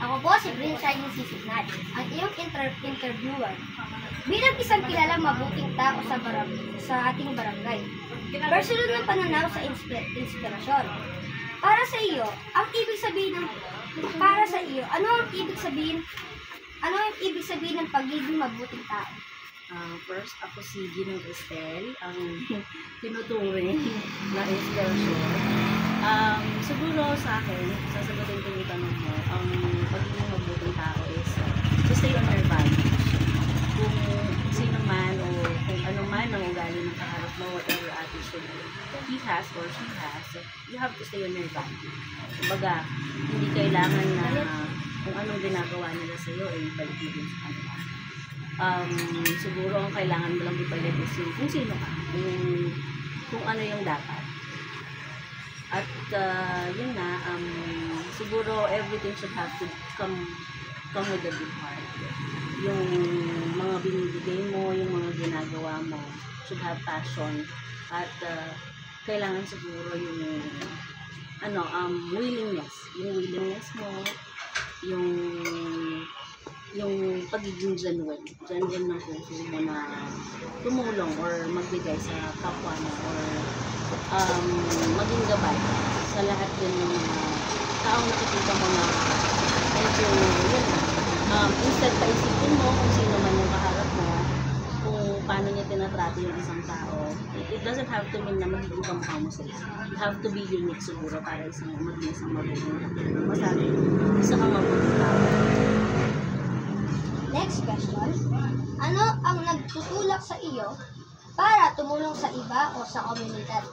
Ako po si Green Shining Sisignat, ang iyong interviewer. Bilang isang kilalang mabuting tao sa ating barangay, personal na pananaw sa inspirasyon. Para sa iyo, ano ang ibig sabihin ng pagiging mabuting tao? First, ako si Ginong Estel, ang tinuturing na inspirasyon. Siguro sa akin, sasagutin ko yung tanong mo, ang pagiging mabuting tao is to stay on your values. Kung sino man o kung ano man ang ugali ng kaharap mo, whatever attitude he has or she has, you have to stay on your values. Kumbaga, hindi kailangan na kung anong ginagawa nila sa iyo ay ibalik mo din sa kanila. Siguro ang kailangan mo lang ibalik is kung sino ka, kung ano yung dapat. At yun na, siguro everything should have to come with a good heart. Yung mga binibigay mo, yung mga ginagawa mo should have passion. At kailangan siguro yung willingness. Yung willingness mo, yung pagiging genuine ng puso mo na tumulong or magbigay sa kapwa mo or maging gabay sa lahat din ng mga taong nakikita mo na medyo instead paisipin mo kung sino man yung kaharap mo, kung paano niya tinatrato yung isang tao. It doesn't have to mean na magiging kamukha mo sila. You have to be unique siguro para maging isang mabuting masabi. Isa kang mabuting tao. Next question. Ano ang nagtutulak sa iyo para tumulong sa iba o sa komunidad?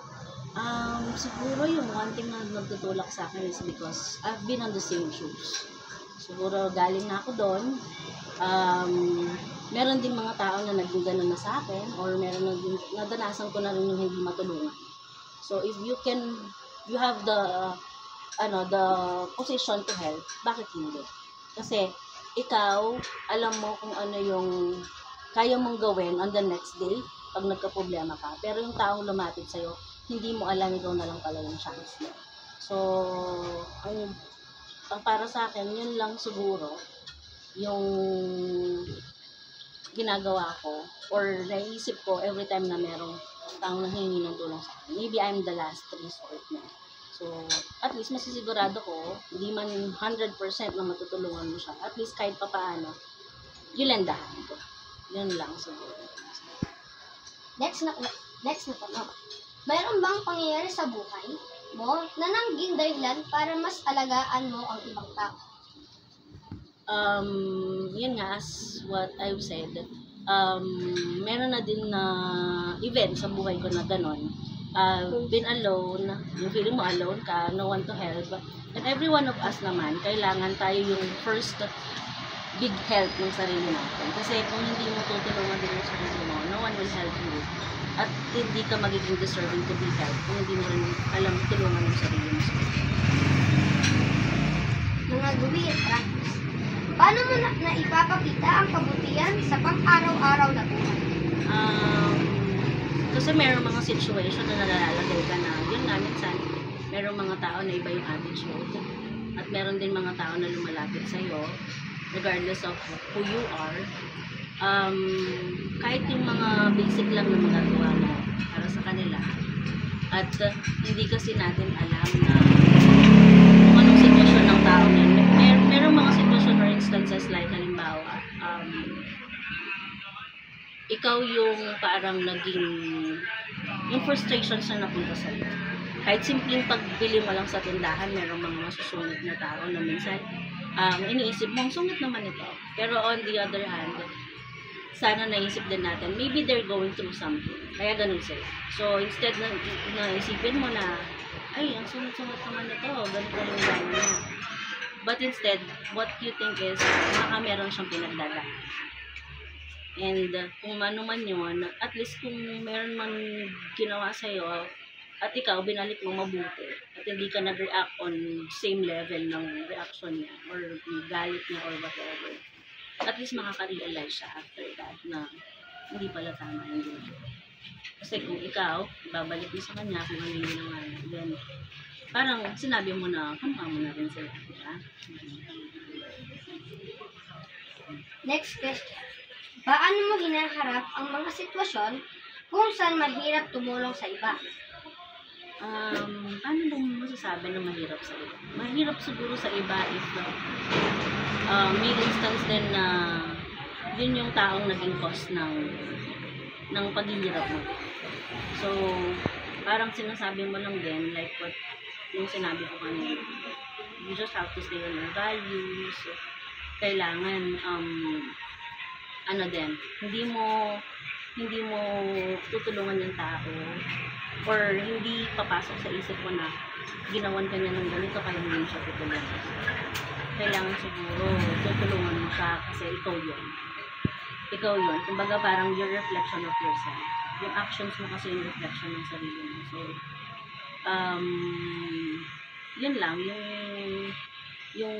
Siguro yung one thing na nagtutulak sa akin is because I've been on the same shoes. Siguro galing na ako doon. Meron din mga tao na naging ganun na sa akin or meron na din, nadanasan ko na rin yung hindi matulungan. So if you have the position to help, bakit hindi? Kasi ikaw, alam mo kung ano yung kaya mong gawin on the next day pag nagka-problema ka. Pero yung taong lumapit sa'yo, hindi mo alam, ikaw na lang pala yung chance mo. So, ang para sa akin, yun lang siguro yung ginagawa ko or naisip ko every time na merong taong nanghihingi ng tulong sa akin. Maybe I'm the last resort na. So, at least masisigurado ko, hindi man 100% na matutulungan mo siya. At least kahit papaano, yulendahan ko. Yun lang siguro. Next na tanong. Mayroon bang pangyayari sa buhay mo na naging dahilan para mas alagaan mo ang ibang tao? Yun nga, as what I've said, meron na din na event sa buhay ko na ganon. Been alone, yung feeling mo alone ka, no one to help. And every one of us naman, kailangan tayo yung first big help ng sarili natin. Kasi kung hindi mo tutulungan din yung sarili mo, no one will help you. At hindi ka magiging deserving to be helped kung hindi mo rin alam tulungan yung sarili mo. Mga guwit, practice. Paano mo na ipapakita ang kabutihan sa pang-araw-araw na buhay? Kasi mayroong mga situation na nalalagay ka na, yun nga, minsan, mayroong mga tao na iba yung attitude. At meron din mga tao na lumalapit sa'yo, regardless of who you are. Kahit yung mga basic lang na magagawa mo para sa kanila. At hindi kasi natin alam na kung anong sitwasyon ng tao na yun. Merong mga sitwasyon or instances like, halimbawa, ikaw yung parang naging yung frustrations na napunta sa'yo. Kahit simpleng pagbili mo lang sa tindahan, merong mga masusungit na tao na minsan iniisip mo, sungit naman ito. Pero on the other hand, sana naisip din natin, maybe they're going through something. Kaya ganun sila. So instead na isipin mo na, ay, ang sungit-sungit naman ito, ganito yung gano'n niya. But instead, what you think is, baka meron siyang pinagdala. And kung ano man yun, at least kung meron man ginawa sa'yo, at ikaw, binalik mo mabuti, at hindi ka nag-react on same level ng reaction niya, or galit niya, or whatever, at least makaka-realize siya after that na hindi pala tama yung ginagawa. Kasi kung ikaw, ibabalik mo sa kanya kung ano yung ginawa niya, then parang sinabi mo na, kamukha mo na rin sila. Diba? Next question. Paano mo hinaharap ang mga sitwasyon kung saan mahirap tumulong sa iba? Paano mo masasabi na mahirap sa iba? Mahirap siguro sa iba if may instance din na yun yung taong naging cause ng paghihirap mo. So, parang sinasabi mo lang din, like what yung sinabi ko kanina, you just have to stay on your values. Kailangan, ano din, hindi mo tutulungan yung tao or hindi papasok sa isip mo na ginawan ka niya ng ganito kaya hindi siya tutulungan. Kailangan siguro tutulungan mo siya kasi ikaw yun. Kumbaga parang your reflection of yourself. Yung actions mo kasi yung reflection ng sarili mo. So, yun lang, yung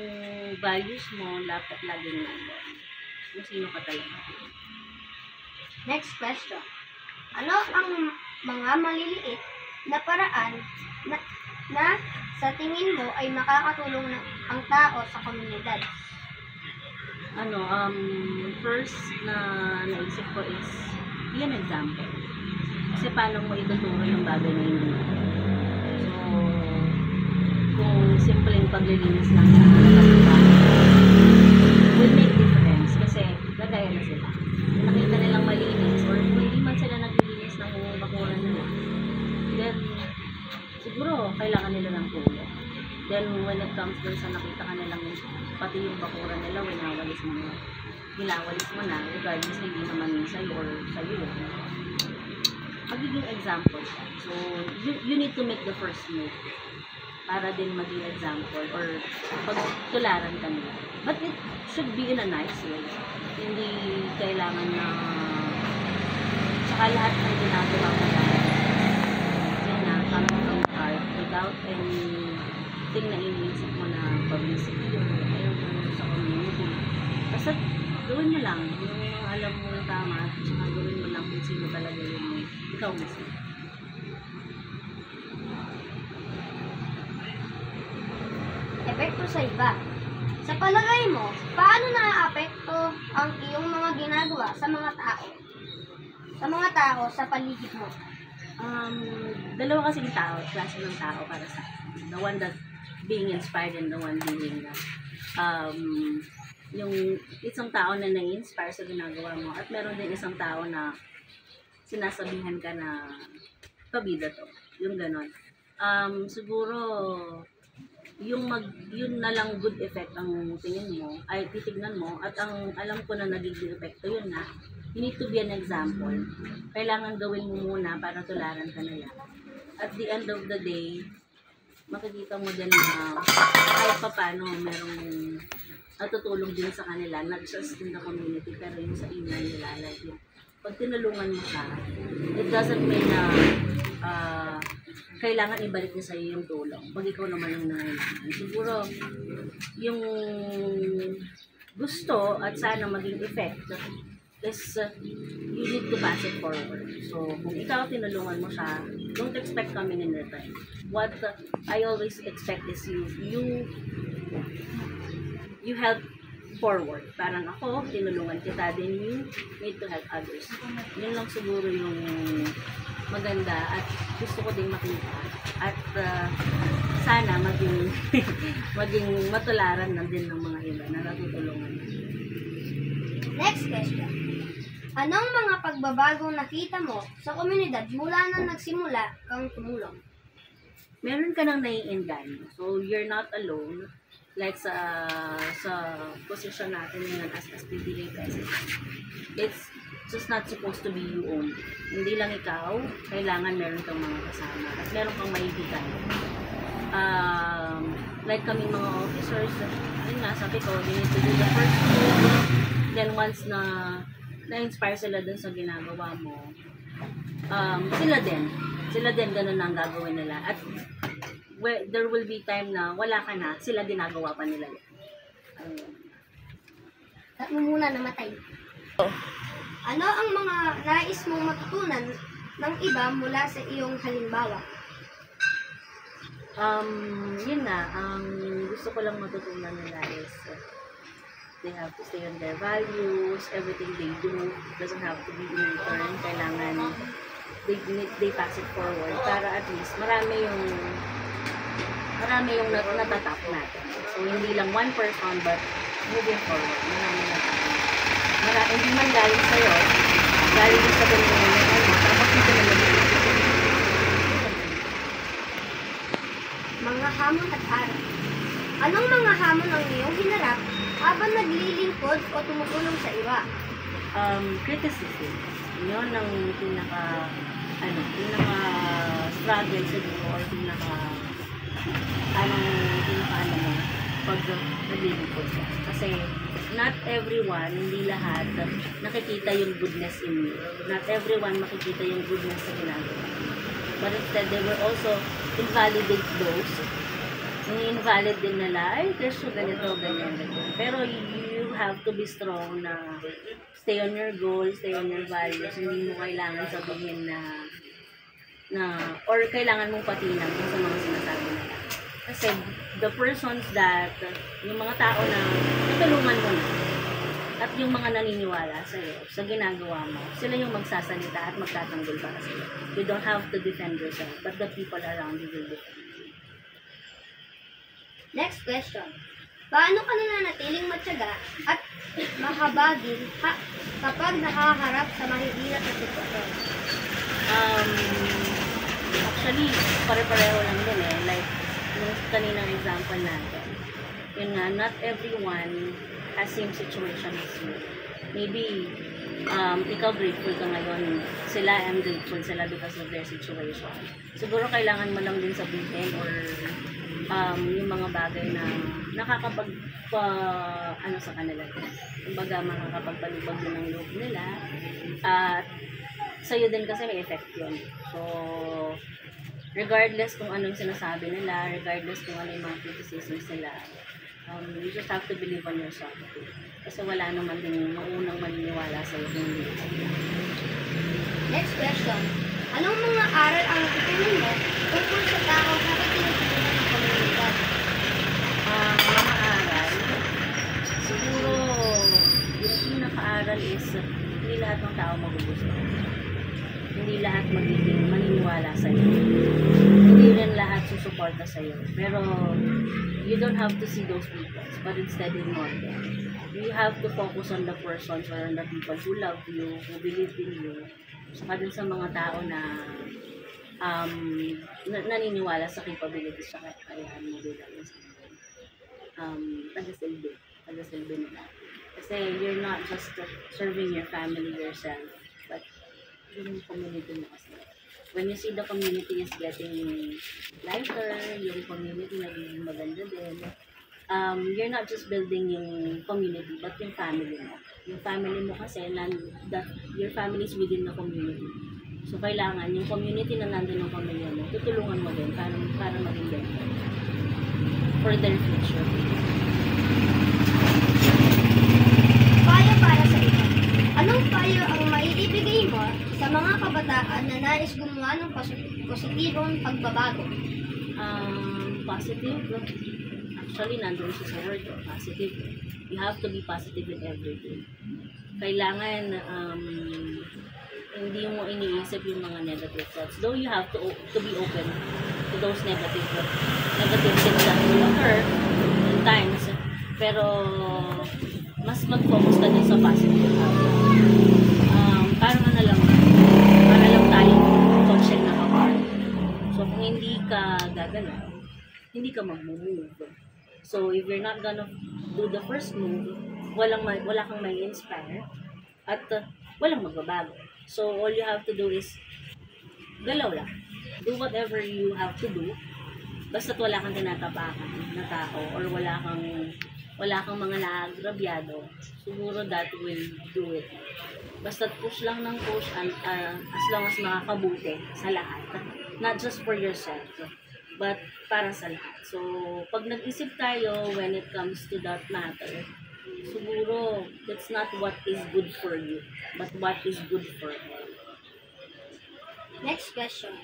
values mo, dapat laging nandun. Kung sino ka talaga. Next question. Ano ang mga maliliit na paraan na sa tingin mo ay makakatulong ang tao sa komunidad? First na naisip ko is, yan example. Kasi paano mo ituturo yung bagay na yun. So, kung simpleng paglilinis lang sa will make difference kasi gagaya na sila. Kung nakita nilang malinis or kung hindi man sila naglilinis ng bakuran nila, then siguro kailangan nila ng tulong. Then when it comes dun sa nakita ka nilang pati yung bakuran nila, winawalis mo na, regardless hindi naman sa'yo or sa'yo yun. Magiging example siya. So, you need to make the first move para din maging example or pagtularan ka nila. But it should be in a nice way. Hindi kailangan na saka lahat ng ginagawa mo lang yun na, coming from the heart without anything na iniisip mo na publicity or ayaw mo sa community. Basta gawin mo lang yung alam mo yung tama at saka gawin mo lang kung sino talaga yung ikaw mismo. Epekto sa iba. Sa palagay mo, paano naaapekto ang iyong mga ginagawa sa mga tao? Sa mga tao sa paligid mo? Dalawa kasing tao, klase ng tao para sa akin. The one that being inspired and the one being yung isang tao na nai-inspire sa ginagawa mo at meron din isang tao na sinasabihan ka na pabida to. Yung ganon. Siguro yun na lang good effect ang tingin mo, ay titignan mo, at ang alam ko na nagiging epekto yun na, you need to be an example. Kailangan gawin mo muna para tularan ka na yan. At the end of the day, makikita mo din na kahit pa paano merong natutulong din sa kanila, not just in the community, pero yung sa inyo nila. Like yung, pag tinulungan mo siya, it doesn't mean na kailangan ibalik niya sa'yo yung tulong. Pag ikaw naman ang nangailangan. Siguro, yung gusto at sana maging effect is you need to pass it forward. So, kung ikaw tinulungan mo siya, don't expect coming in return. What I always expect is you help forward. Parang ako, tinulungan kita, then you need to help others. Yun lang siguro yung maganda at gusto ko ding makita. At sana maging matularan na din ng mga iba na natutulungan. Next question. Anong mga pagbabagong nakita mo sa komunidad mula nang nagsimula kang tumulong? Meron ka nang naiinganyo. So, you're not alone. Like sa position natin ngayon as PBA president. It's just not supposed to be you only. Hindi lang ikaw, kailangan meron kang mga kasama at meron kang maibigan. Like kaming mga officers, yun nga, sabi ko, you need to do the first move. Then once na-inspire sila dun sa ginagawa mo, sila din ganun ang gagawin nila. At there will be time na wala ka na, sila ginagawa pa nila. At mo muna namatay. Ano ang mga nais mong matutunan ng iba mula sa iyong halimbawa? Yun na, ang gusto ko lang matutunan nila is They have to stay on their values. Everything they do doesn't have to be in return. Kailangan they pass it forward para at least marami yung natatap natin. So, hindi lang one person, but moving forward. Hindi man galing sa'yo, galing sa ganyan mo, tapos dito na Mga hamon at aral. Anong mga hamon ang iyong hinarap habang naglilingkod o tumutulong sa iba? Criticism. Yun ang struggle siguro or pag naglilingkod ka. Kasi not everyone, hindi lahat nakikita yung goodness in you. Not everyone makikita yung goodness sa ginagawa. But instead, they will also invalidate those. Invalid din nila, ay, Kristo, ganito, ganyan. Pero you have to be strong na stay on your goals, stay on your values. Hindi mo kailangan sabihin or kailangan mong patinag sa mga sinasabi nila. Kasi the persons that, yung mga tao na tutulungan mo na, at yung mga naniniwala sa'yo, sa ginagawa mo, sila yung magsasalita at magtatanggol para sa'yo. You don't have to defend yourself, but the people around you will defend you. Next question. Paano ka nananatiling matyaga at mahabagin kapag nakaharap sa mahihirap na sitwasyon? Actually, pare-pareho lang din eh. Like, yung kaninang example natin. Yun nga, not everyone has same situation as you. Maybe, ikaw grateful ka ngayon. Sila, I'm grateful sila because of their situation. Siguro kailangan mo lang din sabihin or yung mga bagay na nakakapag sa kanila. Kumbaga, makakapagpalubag din ng loob nila. At sa'yo din kasi may effect yun. So, regardless kung anong sinasabi nila, regardless kung ano yung mga criticisms nila, you just have to believe on yourself too. Kasi wala naman din maunang maniniwala sa'yo kung hindi. Next question. Anong mga aral ang natutunan mo tungkol sa tao na tinutulungan ng komunidad? Mga aral, siguro yung pinaka-aral is hindi lahat ng tao magugusto. Hindi lahat magiging maniniwala sa'yo. Hindi rin lahat susuporta sa'yo. Pero you don't have to see those people, but instead ignore them. You have to focus on the persons or on the people who love you, who believe in you. Saka dun sa mga tao na naniniwala sa capabilities sa kakayahan mo bilang taga-silbi nila. Kasi you're not just serving your family yourself, but yung community mo kasi. When you see the community is getting lighter, yung community naging maganda din, you're not just building yung community, but yung family mo. Yung family mo kasi, your family is within the community. So, kailangan yung community na nandun ng pamilya mo, tutulungan mo din para maging better for their future. Payo para sa iyo. Anong payo ang maiibigay mo sa mga kabataan na nais gumawa ng positibong pagbabago? Positive. Actually, nandun siya sa word, positive. You have to be positive in everything. Kailangan, hindi mo iniisip yung mga negative thoughts. Though you have to be open to those negative things that will occur in times. Pero, mas mag-focus ka din sa positive. Para lang tayong conscious na kapag. So, kung hindi ka gagana, hindi ka mag-move. So, if you're not gonna do the first move, wala kang may inspire at walang magbabago. So, all you have to do is galaw lang. Do whatever you have to do. Basta't wala kang tinatapakan na tao or wala kang mga naagrabyado, siguro that will do it. Basta't push lang ng push and as long as makakabuti sa lahat. Not just for yourself, but para sa lahat. So, pag nag-isip tayo when it comes to that matter, siguro, that's not what is good for you, but what is good for all. Next question.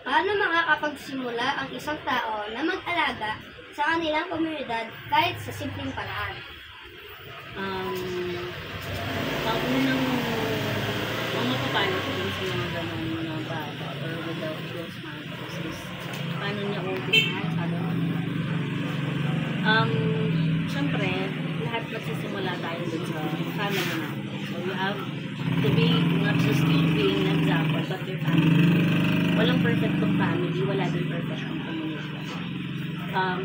Paano makakapagsimula ang isang tao na mag-alaga sa kanilang komunidad kahit sa simpleng paraan? ng mga ganun na bata or without those matters is paano niya umpisahan, sabi mo. Siyempre, lahat magsisimula tayo dun sa family natin. So, you have to be not just you being an example, but your family. Walang perfect tong family, wala din perfect tong community.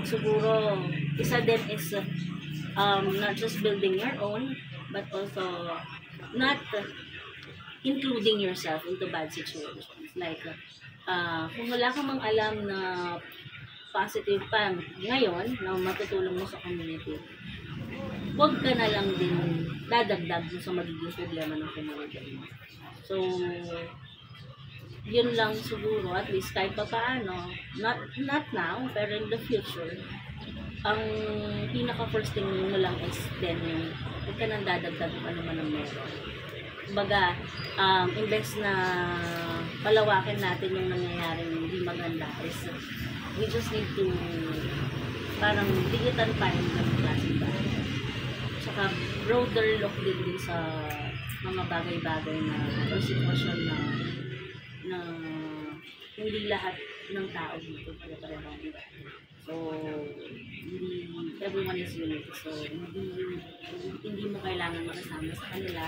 Siguro, isa din is not just building your own, but also not including yourself into bad situations. Like, kung wala ka mang alam na positive pa ngayon na matutulong mo sa community, huwag ka na lang din dadagdag mo sa magiging problema ng community mo. So, yun lang siguro, at least kahit pa paano, not now, pero in the future, ang pinaka-first thing mo lang is then, huwag ka nang dadagdag kung ano man ang meron. Kumbaga, imbes na palawakin natin yung nangyayaring hindi maganda is, we just need to parang digitan pa yung klaseng bagay. Tsaka broader look din sa mga bagay-bagay na o sitwasyon na hindi lahat ng tao dito pare-parehong. So, everyone is unique. So, hindi mo kailangan makasama sa kanila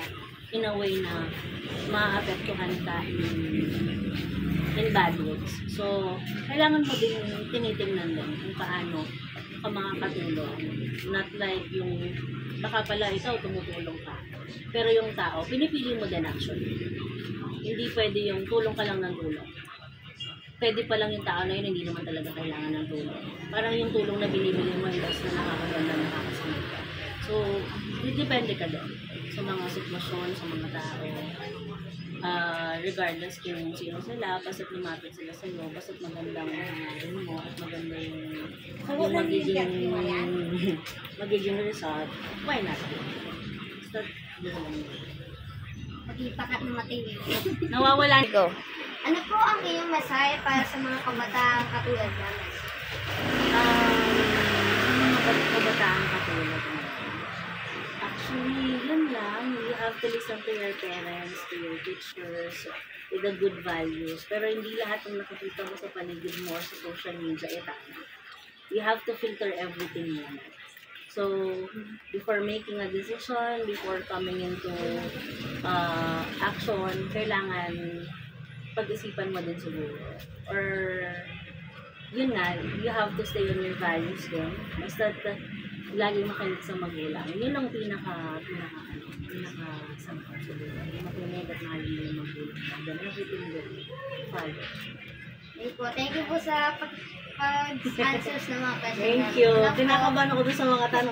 in a way na maapektuhan ka in bad ways. So, kailangan mo din tinitingnan din kung paano ka makakatulong. Not like yung baka pala ikaw tumutulong ka. Pero yung tao, pinipili mo din actually. Hindi pwede yung tulong ka lang ng tulong. Pwede pa lang yung tao na yun, hindi naman talaga kailangan ng tulong. Parang yung tulong na binibili mo, imbes na nakakaganda, nakakasunod ka. So, depende ka doon sa mga sitwasyon, sa mga tao. Regardless kung sino sila, basta't lumapit sila sa iyo, basta't magandang hangarin mo, at maganda yung magiging result, why not? Basta't doon lang yun. Pag-ipakat ng matindi. Nawawala. Go. Ano po ang iyong mensahe para sa mga kabataan katulad namin? Mga kabataan katulad namin. Actually, yun lang. You have to listen to your parents, to your teachers, with the good values. Pero hindi lahat ng nakikita mo sa paligid mo or sa social media ay tama. You have to filter everything mo. So, before making a decision, before coming into action, kailangan pag-isipan mo din siguro. Or, yun nga, you have to stay on your values din. Basta laging makinig sa magulang. Yun ang pinaka-sampa siguro. Makinig at mahalin yung magulang. Then everything will follow. Thank you po sa pag-answers ng mga questions. Thank you. Kinakabahan ako doon sa mga tanong.